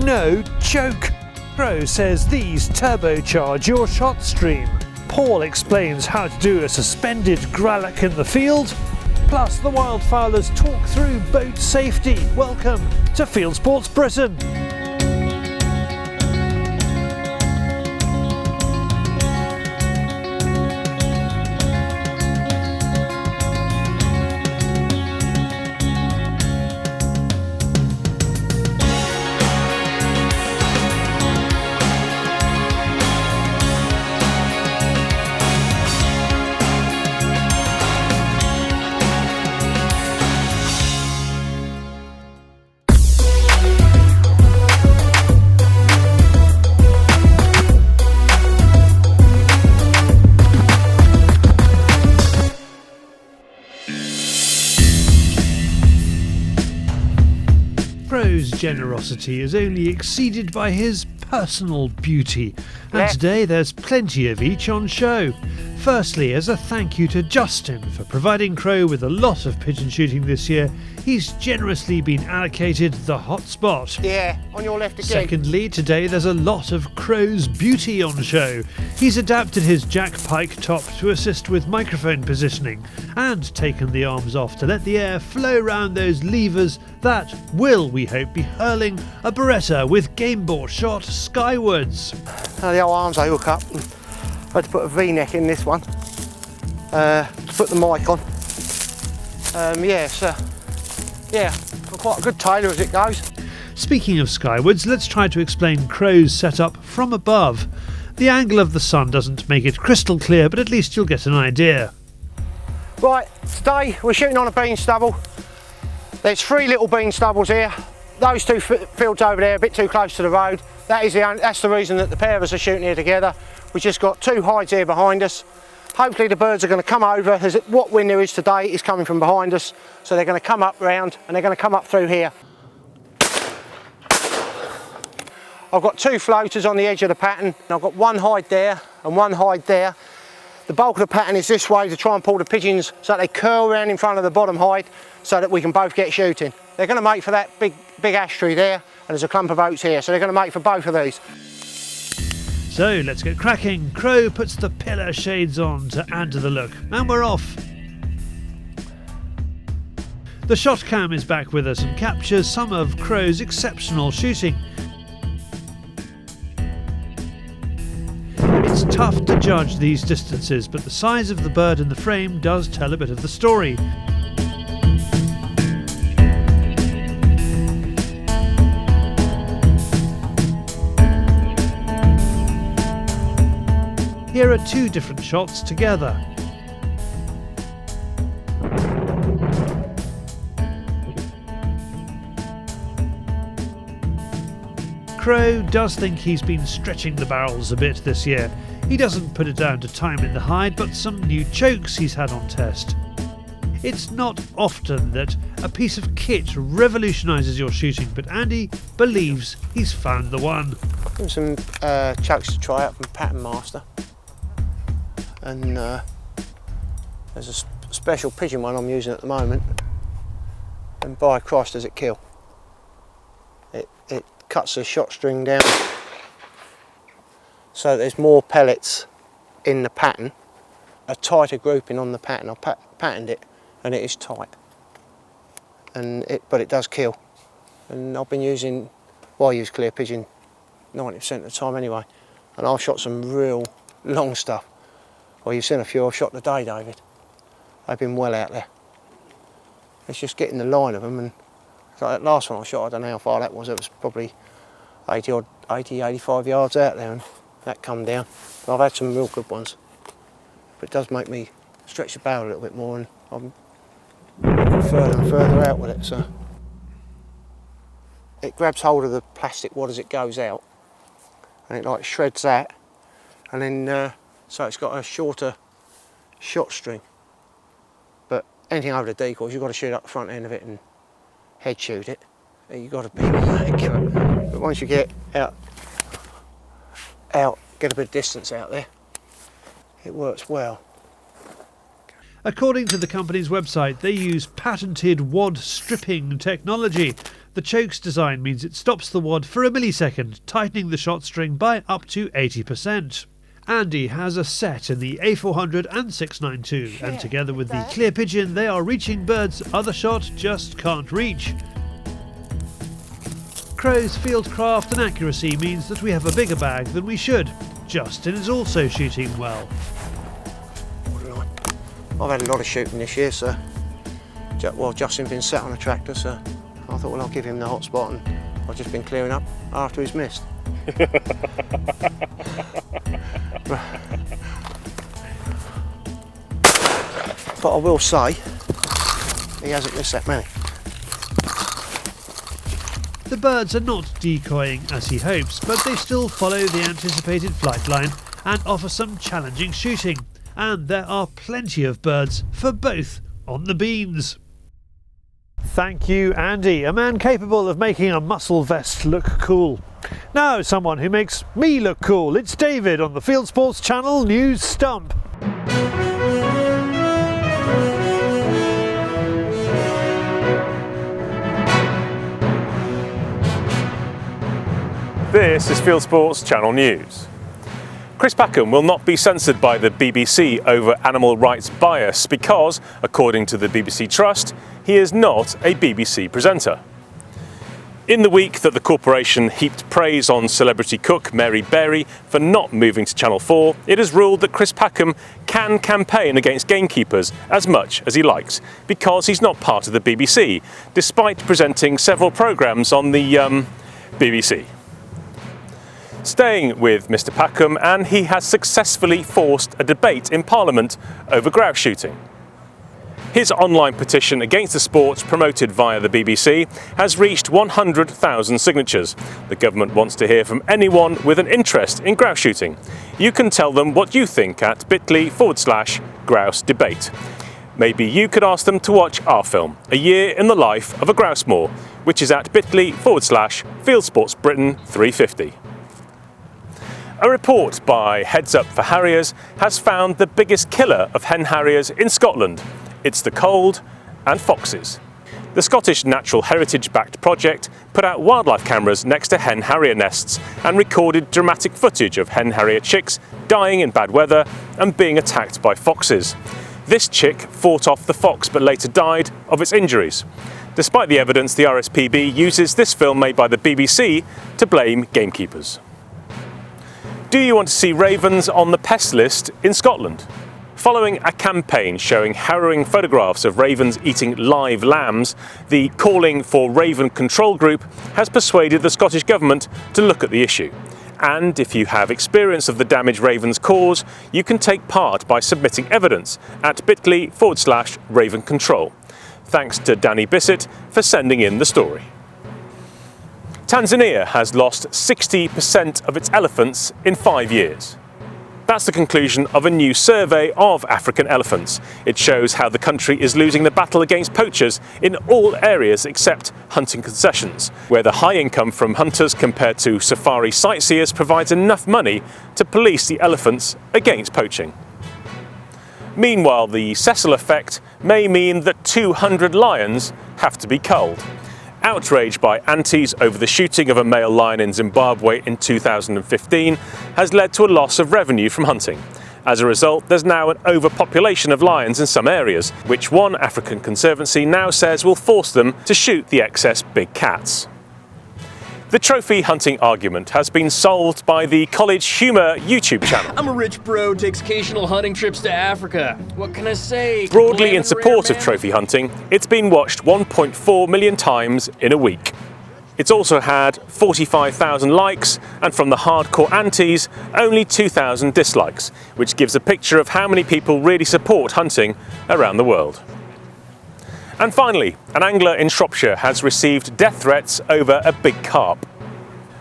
no joke. Crow says these turbocharge your shot stream. Paul explains how to do a suspended Gralloch in the field. Plus, the wildfowlers talk through boat safety. Welcome to Fieldsports Britain. Crow's generosity is only exceeded by his personal beauty, and today there's plenty of each on show. Firstly, as a thank you to Justin for providing Crow with a lot of pigeon shooting this year, he's generously been allocated the hot spot. Yeah, on your left again. Secondly, today there's a lot of Crow's beauty on show. He's adapted his Jack Pike top to assist with microphone positioning, and taken the arms off to let the air flow round those levers that will, we hope, be hurling a Beretta with game bore shot skywards. The old arms I hook up. I had to put a V-neck in this one to put the mic on. Yeah, I'm quite a good tailor as it goes. Speaking of skywards, let's try to explain Crow's setup from above. The angle of the sun doesn't make it crystal clear, but at least you'll get an idea. Right, today we're shooting on a bean stubble. There's 3 little bean stubbles here. Those 2 fields over there, a bit too close to the road. That's the reason that the pair of us are shooting here together. We've just got 2 hides here behind us. Hopefully the birds are going to come over. What wind there is today is coming from behind us, so they're going to come up round and they're going to come up through here. I've got 2 floaters on the edge of the pattern. I've got 1 hide there and 1 hide there. The bulk of the pattern is this way to try and pull the pigeons so that they curl around in front of the bottom hide so that we can both get shooting. They're going to make for that big ash tree there, and there's a clump of oats here, so they're going to make for both of these. So let's get cracking. Crow puts the pillar shades on to add to the look, and we're off. The shot cam is back with us and captures some of Crow's exceptional shooting. It's tough to judge these distances, but the size of the bird in the frame does tell a bit of the story. Here are 2 different shots together. Crow does think he's been stretching the barrels a bit this year. He doesn't put it down to time in the hide, but some new chokes he's had on test. It's not often that a piece of kit revolutionises your shooting, but Andy believes he's found the one. Some chokes to try out from Pattern Master. And there's a special pigeon one I'm using at the moment, and by Christ does it kill. It cuts the shot string down so there's more pellets in the pattern, a tighter grouping on the pattern. I patterned it and it is tight, but it does kill. And I've been using, well, I use clear pigeon 90% of the time anyway, and I've shot some real long stuff. Well, you've seen a few I've shot today, David. They've been well out there. It's just getting the line of them, and like that last one I shot, I don't know how far that was. It was probably 80, 85 yards out there, and that come down. But I've had some real good ones. But it does make me stretch the barrel a little bit more, and I'm looking further and further out with it. So it grabs hold of the plastic wad as it goes out, and it like shreds that, and then so it's got a shorter shot string. But anything over the decoys, you've got to shoot up the front end of it and head shoot it. You've got to be accurate. But once you get out, get a bit of distance out there, it works well. According to the company's website, they use patented wad stripping technology The choke's design means it stops the wad for a millisecond, tightening the shot string by up to 80%. Andy has a set in the A400 and 692, and together with the clear pigeon, they are reaching birds other shot just can't reach. Crow's fieldcraft and accuracy means that we have a bigger bag than we should. Justin is also shooting well. I've had a lot of shooting this year, so well, Justin's been sat on a tractor, so I thought, well, I'll give him the hot spot, and I've just been clearing up after he's missed. But I will say, he hasn't missed that many. The birds are not decoying as he hopes, but they still follow the anticipated flight line and offer some challenging shooting. And there are plenty of birds for both on the beans. Thank you, Andy, a man capable of making a muscle vest look cool. Now someone who makes me look cool. It's David on the Fieldsports Channel News Stump. This is Fieldsports Channel News. Chris Packham will not be censored by the BBC over animal rights bias because, according to the BBC Trust, he is not a BBC presenter. In the week that the corporation heaped praise on celebrity cook Mary Berry for not moving to Channel 4, it has ruled that Chris Packham can campaign against gamekeepers as much as he likes because he's not part of the BBC, despite presenting several programmes on the BBC. Staying with Mr Packham, and he has successfully forced a debate in Parliament over grouse shooting. His online petition against the sport, promoted via the BBC, has reached 100,000 signatures. The government wants to hear from anyone with an interest in grouse shooting. You can tell them what you think at bit.ly/grouse debate. Maybe you could ask them to watch our film, A Year in the Life of a Grouse Moor, which is at bit.ly/Fieldsports Britain 350. A report by Heads Up for Harriers has found the biggest killer of hen harriers in Scotland. It's the cold and foxes. The Scottish Natural Heritage-backed project put out wildlife cameras next to hen harrier nests and recorded dramatic footage of hen harrier chicks dying in bad weather and being attacked by foxes. This chick fought off the fox but later died of its injuries. Despite the evidence, the RSPB uses this film made by the BBC to blame gamekeepers. Do you want to see ravens on the pest list in Scotland? Following a campaign showing harrowing photographs of ravens eating live lambs, the Calling for Raven Control group has persuaded the Scottish Government to look at the issue. And if you have experience of the damage ravens cause, you can take part by submitting evidence at bit.ly/Raven Control. Thanks to Danny Bissett for sending in the story. Tanzania has lost 60% of its elephants in 5 years. That's the conclusion of a new survey of African elephants. It shows how the country is losing the battle against poachers in all areas except hunting concessions, where the high income from hunters compared to safari sightseers provides enough money to police the elephants against poaching. Meanwhile, the Cecil effect may mean that 200 lions have to be culled. Outrage by aunties over the shooting of a male lion in Zimbabwe in 2015 has led to a loss of revenue from hunting. As a result, there's now an overpopulation of lions in some areas, which one African conservancy now says will force them to shoot the excess big cats. The trophy hunting argument has been solved by the College Humour YouTube channel. I'm a rich bro, takes occasional hunting trips to Africa. What can I say? Broadly in support of trophy hunting, it's been watched 1.4 million times in a week. It's also had 45,000 likes, and from the hardcore antis, only 2,000 dislikes, which gives a picture of how many people really support hunting around the world. And finally, an angler in Shropshire has received death threats over a big carp.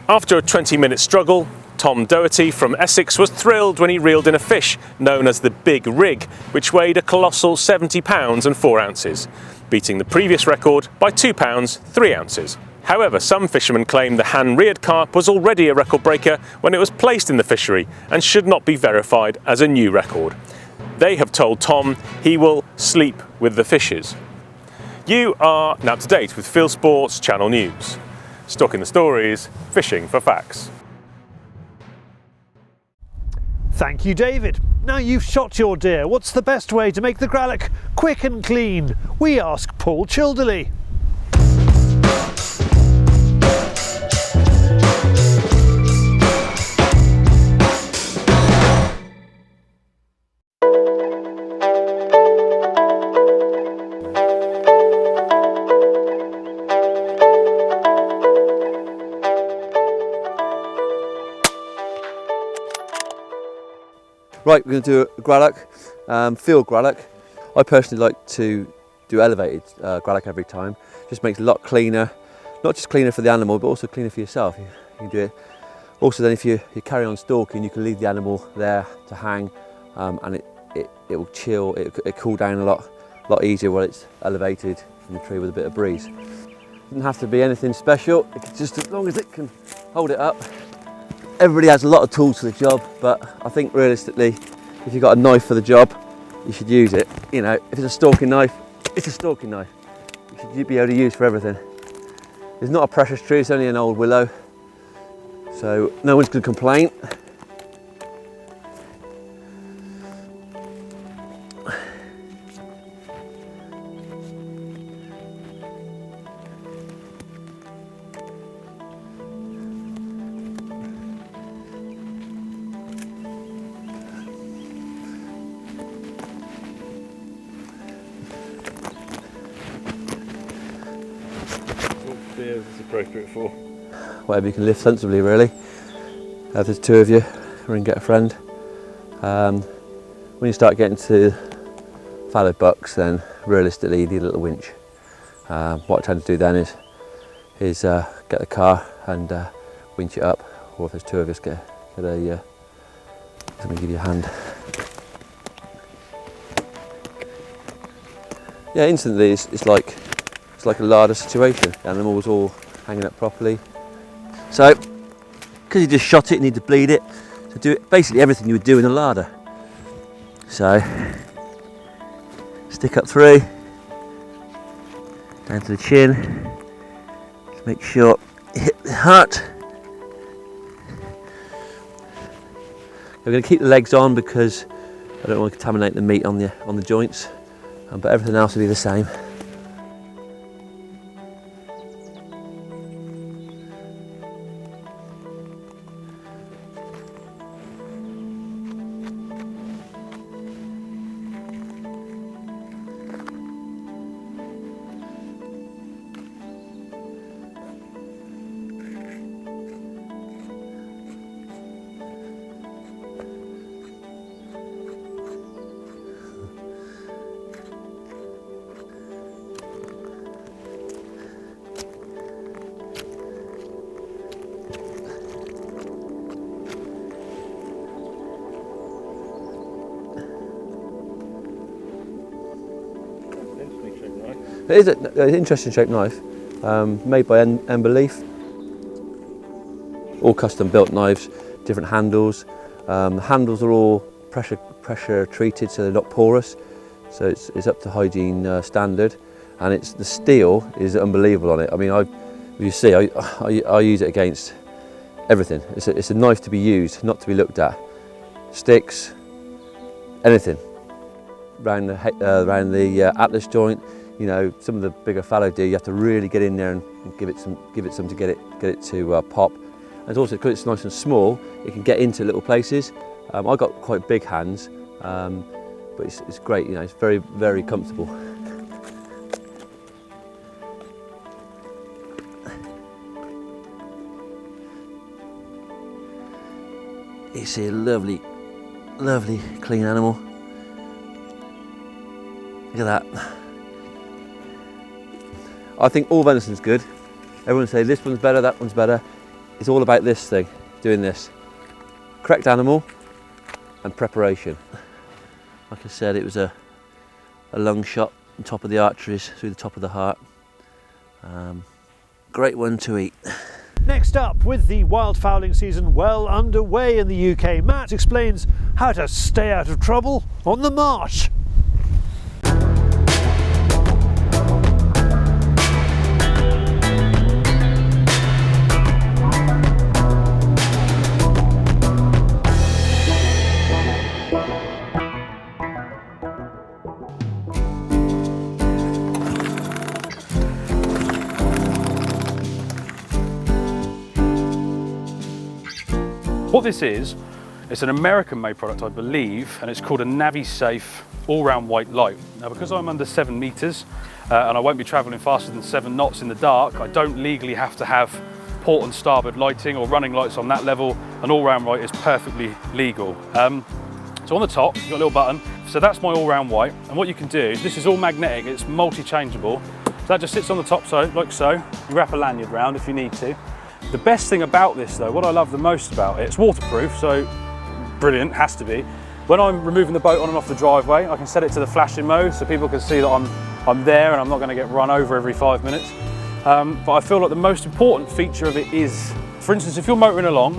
After a 20-minute struggle, Tom Doherty from Essex was thrilled when he reeled in a fish known as the Big Rig, which weighed a colossal 70 pounds and 4 ounces, beating the previous record by 2 pounds 3 ounces. However, some fishermen claim the hand-reared carp was already a record breaker when it was placed in the fishery and should not be verified as a new record. They have told Tom he will sleep with the fishes. You are now up to date with Fieldsports Channel News. Stalking the stories, fishing for facts. Thank you, David. Now you've shot your deer, what's the best way to make the Gralloch quick and clean? We ask Paul Childerley. Right, we're going to do a Gralloch, field Gralloch. I personally like to do elevated Gralloch every time. Just makes it a lot cleaner, not just cleaner for the animal, but also cleaner for yourself. You can do it. Also, then if you carry on stalking, you can leave the animal there to hang, and it will chill. It cool down a lot easier while it's elevated in the tree with a bit of breeze. It doesn't have to be anything special. It's just as long as it can hold it up. Everybody has a lot of tools for the job, but I think realistically, if you've got a knife for the job, you should use it. You know, if it's a stalking knife, it's a stalking knife. You should be able to use for everything. It's not a precious tree, it's only an old willow, so no one's going to complain. Is appropriate for? Whatever you can lift sensibly, really. If there's two of you, or you can get a friend. When you start getting to fallow bucks, then realistically you need a little winch. What I tend to do then is get the car and winch it up, or if there's two of us, get a somebody give you a hand. Yeah, instantly it's like a larder situation. The animal's all hanging up properly. So, because you just shot it, you need to bleed it. So do basically everything you would do in a larder. So, stick up through, down to the chin. Just make sure you hit the heart. We're going to keep the legs on because I don't want to contaminate the meat on the joints, but everything else will be the same. It is an interesting shaped knife, made by Ember Leaf. All custom built knives, different handles. The handles are all pressure treated, so they're not porous. So it's up to hygiene standard, and the steel is unbelievable on it. I mean, you see, I use it against everything. It's a knife to be used, not to be looked at. Sticks, anything. Around the atlas joint. You know, some of the bigger fallow deer, you have to really get in there and give it some to get it to pop. And also, because it's nice and small, it can get into little places. I've got quite big hands, but it's great. You know, it's very, very comfortable. You see a lovely, lovely clean animal. Look at that. I think all venison's good. Everyone say this one's better, that one's better. It's all about this thing, doing this. Correct animal and preparation. Like I said, it was a lung shot on top of the arteries through the top of the heart. Great one to eat. Next up, with the wildfowling season well underway in the UK, Matt explains how to stay out of trouble on the marsh. What this is, it's an American-made product, I believe, and it's called a Navi-Safe all-round white light. Now, because I'm under 7 meters and I won't be traveling faster than 7 knots in the dark, I don't legally have to have port and starboard lighting or running lights on that level. An all-round white is perfectly legal. So on the top, you've got a little button. So that's my all-round white. And what you can do, this is all magnetic, it's multi-changeable. So that just sits on the top, so like so. You wrap a lanyard round if you need to. The best thing about this though, what I love the most about it, it's waterproof, so brilliant, has to be. When I'm removing the boat on and off the driveway, I can set it to the flashing mode so people can see that I'm there and I'm not going to get run over every 5 minutes. But I feel like the most important feature of it is, for instance, if you're motoring along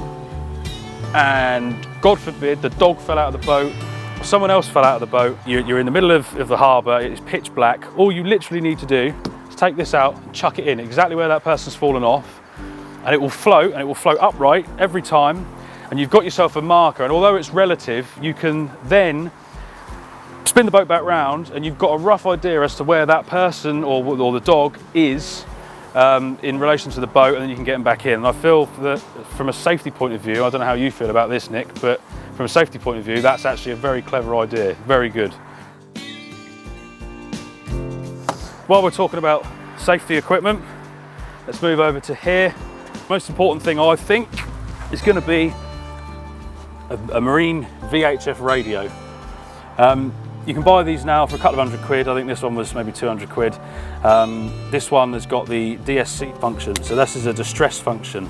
and God forbid the dog fell out of the boat, or someone else fell out of the boat, you're in the middle of the harbour, it's pitch black, all you literally need to do is take this out and chuck it in exactly where that person's fallen off, and it will float, and it will float upright every time, and you've got yourself a marker, and although it's relative, you can then spin the boat back round and you've got a rough idea as to where that person or the dog is in relation to the boat, and then you can get them back in. And I feel that from a safety point of view, I don't know how you feel about this, Nick, but from a safety point of view, that's actually a very clever idea, very good. While we're talking about safety equipment, let's move over to here. Most important thing I think is going to be a marine VHF radio. You can buy these now for a couple of £100. I think this one was maybe £200. This one has got the DSC function, so this is a distress function.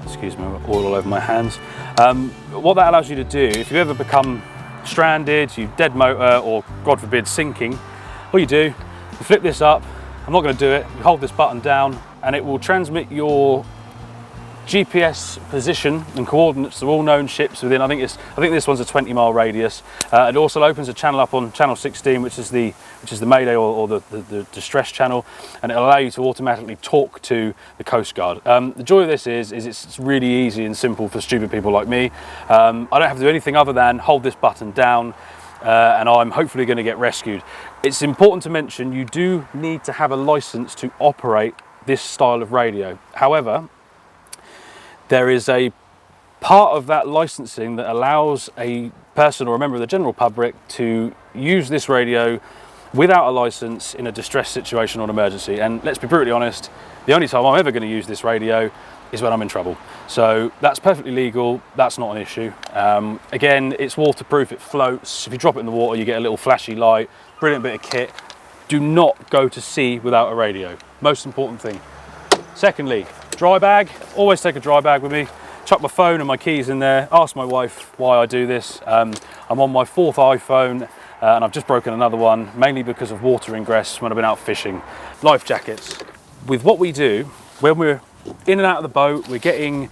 Excuse me, I've got oil all over my hands. What that allows you to do, if you ever become stranded, you dead motor, or God forbid sinking, all you do, you flip this up. I'm not going to do it. You hold this button down, and it will transmit your GPS position and coordinates to all known ships within, I think this one's a 20-mile radius. It also opens a channel up on channel 16, which is the Mayday or the distress channel, and it'll allow you to automatically talk to the Coast Guard. The joy of this is it's really easy and simple for stupid people like me. I don't have to do anything other than hold this button down, and I'm hopefully going to get rescued. It's important to mention you do need to have a license to operate this style of radio. However, there is a part of that licensing that allows a person or a member of the general public to use this radio without a license in a distress situation or an emergency. And let's be brutally honest, the only time I'm ever going to use this radio is when I'm in trouble. So that's perfectly legal, that's not an issue. Again, it's waterproof, it floats. If you drop it in the water, you get a little flashy light, brilliant bit of kit. Do not go to sea without a radio, most important thing. Secondly, dry bag, always take a dry bag with me. Chuck my phone and my keys in there, ask my wife why I do this. I'm on my 4th iPhone and I've just broken another one, mainly because of water ingress when I've been out fishing. Life jackets. With what we do, when we're in and out of the boat, we're getting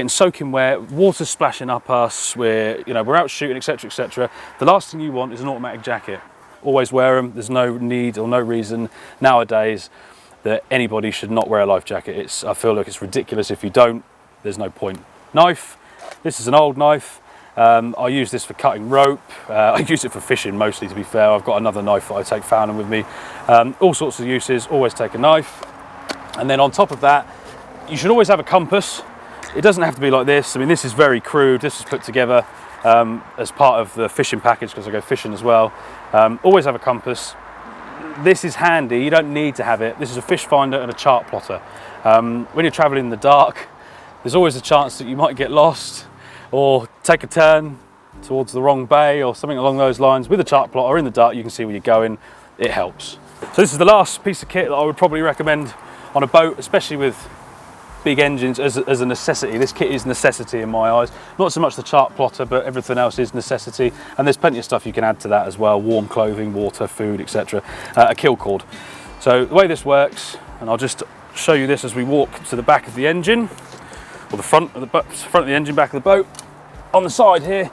soaking wet, water's splashing up us, we're out shooting, etc, etc. The last thing you want is an automatic jacket. Always wear them, there's no need or no reason nowadays that anybody should not wear a life jacket. I feel like it's ridiculous if you don't, there's no point. Knife, this is an old knife. I use this for cutting rope. I use it for fishing mostly, to be fair. I've got another knife that I take fouling with me. All sorts of uses, always take a knife. And then on top of that, you should always have a compass. It doesn't have to be like this. I mean, this is very crude. This is put together as part of the fishing package because I go fishing as well. Always have a compass. This is handy, you don't need to have it. This is a fish finder and a chart plotter. When you're traveling in the dark, there's always a chance that you might get lost or take a turn towards the wrong bay or something along those lines. With a chart plotter in the dark, you can see where you're going. It helps. So this is the last piece of kit that I would probably recommend on a boat, especially with big engines, as a necessity. This kit is necessity in my eyes. Not so much the chart plotter, but everything else is necessity. And there's plenty of stuff you can add to that as well. Warm clothing, water, food, etc. A kill cord. So the way this works, and I'll just show you this as we walk to the back of the engine, or the front of the engine, back of the boat. On the side here,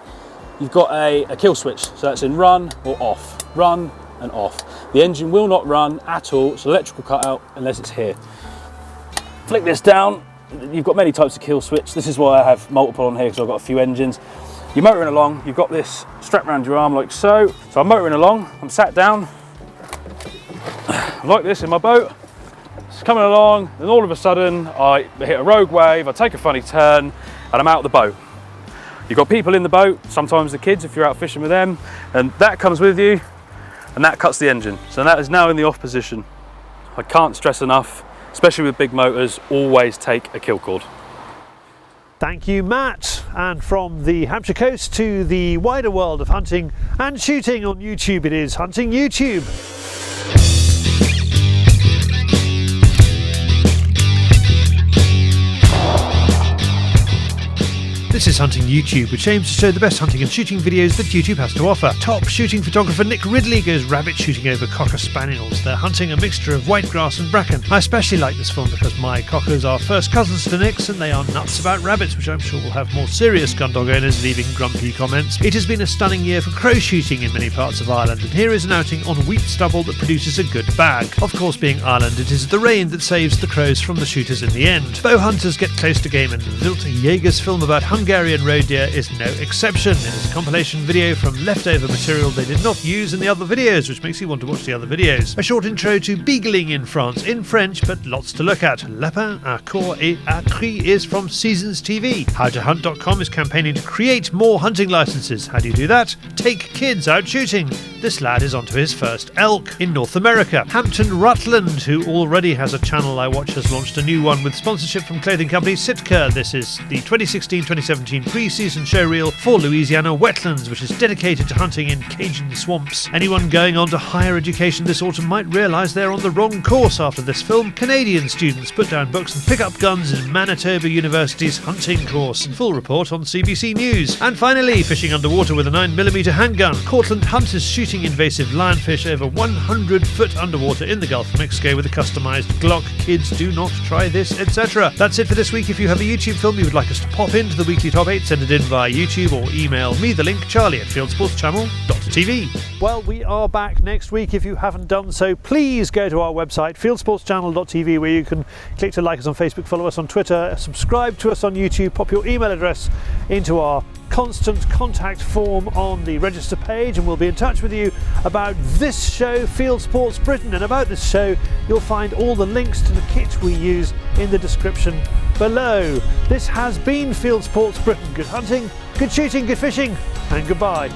you've got a kill switch. So that's in run or off. Run and off. The engine will not run at all. It's an electrical cutout unless it's here. Flick this down, you've got many types of kill switch. This is why I have multiple on here, because I've got a few engines. You're motoring along, you've got this strapped around your arm like so. So I'm motoring along, I'm sat down, like this in my boat. It's coming along, and all of a sudden I hit a rogue wave, I take a funny turn, and I'm out of the boat. You've got people in the boat, sometimes the kids if you're out fishing with them, and that comes with you and that cuts the engine. So that is now in the off position. I can't stress enough, especially with big motors, always take a kill cord. Thank you, Matt. And from the Hampshire coast to the wider world of hunting and shooting on YouTube, it is Hunting YouTube. This is Hunting YouTube, which aims to show the best hunting and shooting videos that YouTube has to offer. Top shooting photographer Nick Ridley goes rabbit shooting over cocker spaniels. They're hunting a mixture of whitegrass and bracken. I especially like this film because my cockers are first cousins to Nick's and they are nuts about rabbits, which I'm sure will have more serious gun dog owners leaving grumpy comments. It has been a stunning year for crow shooting in many parts of Ireland, and here is an outing on wheat stubble that produces a good bag. Of course, being Ireland, it is the rain that saves the crows from the shooters in the end. Bow hunters get close to game, and Wild Jäger's film about Hungarian roe deer is no exception. It is a compilation video from leftover material they did not use in the other videos, which makes you want to watch the other videos. A short intro to beagling in France, in French, but lots to look at. Lapin à corps et à cri is from Seasons TV. HowToHunt.com is campaigning to create more hunting licenses. How do you do that? Take kids out shooting. This lad is onto his first elk. In North America, Hampton Rutland, who already has a channel I watch, has launched a new one with sponsorship from clothing company Sitka. This is the 2016-2017 pre-season show reel for Louisiana wetlands, which is dedicated to hunting in Cajun swamps. Anyone going on to higher education this autumn might realise they're on the wrong course after this film. Canadian students put down books and pick up guns in Manitoba University's hunting course. Full report on CBC News. And finally, fishing underwater with a 9mm handgun. Cortland hunters shooting invasive lionfish over 100 foot underwater in the Gulf of Mexico with a customised Glock. Kids, do not try this, etc. That's it for this week. If you have a YouTube film you would like us to pop into the weekly top 8, send it in via YouTube or email me the link, charlie@fieldsportschannel.tv. Well, we are back next week. If you haven't done so, please go to our website, fieldsportschannel.tv, where you can click to like us on Facebook, follow us on Twitter, subscribe to us on YouTube, pop your email address into our constant contact form on the register page, and we'll be in touch with you about this show, Fieldsports Britain. And about this show, you'll find all the links to the kit we use in the description below. This has been Fieldsports Britain. Good hunting, good shooting, good fishing, and goodbye.